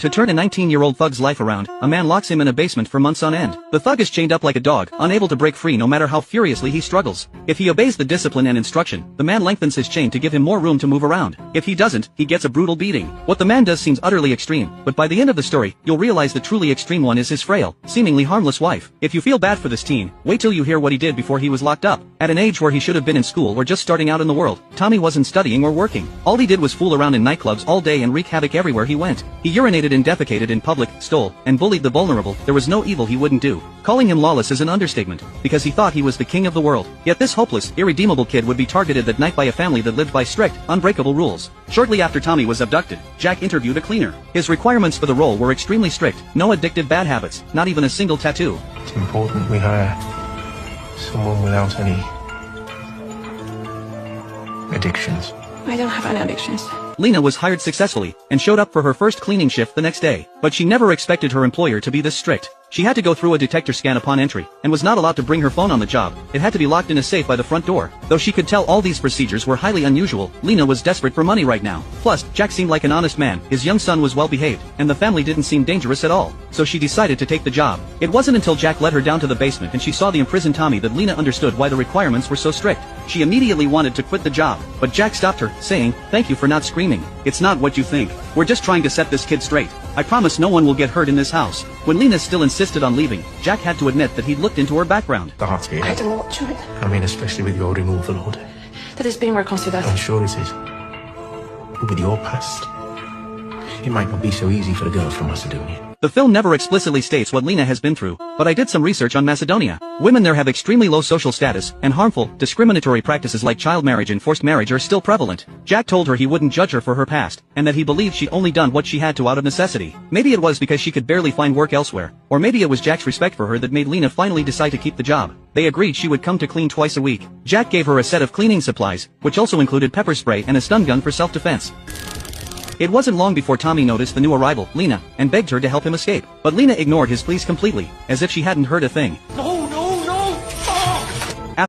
To turn a 19-year-old thug's life around, a man locks him in a basement for months on end. The thug is chained up like a dog, unable to break free no matter how furiously he struggles. If he obeys the discipline and instruction, the man lengthens his chain to give him more room to move around. If he doesn't, he gets a brutal beating. What the man does seems utterly extreme, but by the end of the story, you'll realize the truly extreme one is his frail, seemingly harmless wife. If you feel bad for this teen, wait till you hear what he did before he was locked up. At an age where he should have been in school or just starting out in the world, Tommy wasn't studying or working. All he did was fool around in nightclubs all day and wreak havoc everywhere he went. He urinated and defecated in public, stole, and bullied the vulnerable. There was no evil he wouldn't do. Calling him lawless is an understatement, because he thought he was the king of the world. Yet this hopeless, irredeemable kid would be targeted that night by a family that lived by strict, unbreakable rules. Shortly after Tommy was abducted, Jack interviewed a cleaner. His requirements for the role were extremely strict. No addictive bad habits, not even a single tattoo. It's important we hire someone without any addictions. I don't have any addictions. Lena was hired successfully, and showed up for her first cleaning shift the next day. But she never expected her employer to be this strict. She had to go through a detector scan upon entry, and was not allowed to bring her phone on the job. It had to be locked in a safe by the front door. Though she could tell all these procedures were highly unusual, Lena was desperate for money right now. Plus, Jack seemed like an honest man, his young son was well behaved, and the family didn't seem dangerous at all. So she decided to take the job. It wasn't until Jack led her down to the basement and she saw the imprisoned Tommy that Lena understood why the requirements were so strict. She immediately wanted to quit the job, but Jack stopped her, saying, "Thank you for not screaming. It's not what you think. We're just trying to set this kid straight. I promise no one will get hurt in this house." When Lena still insisted on leaving, Jack had to admit that he'd looked into her background. Start here. I don't know what you mean. I mean, especially with your removal order. That is being reconsidered. I'm sure it is. But with your past, it might not be so easy for the girls from Macedonia. The film never explicitly states what Lena has been through, but I did some research on Macedonia. Women there have extremely low social status, and harmful, discriminatory practices like child marriage and forced marriage are still prevalent. Jack told her he wouldn't judge her for her past, and that he believed she'd only done what she had to out of necessity. Maybe it was because she could barely find work elsewhere, or maybe it was Jack's respect for her that made Lena finally decide to keep the job. They agreed she would come to clean twice a week. Jack gave her a set of cleaning supplies, which also included pepper spray and a stun gun for self-defense. It wasn't long before Tommy noticed the new arrival, Lena, and begged her to help him escape. But Lena ignored his pleas completely, as if she hadn't heard a thing. No,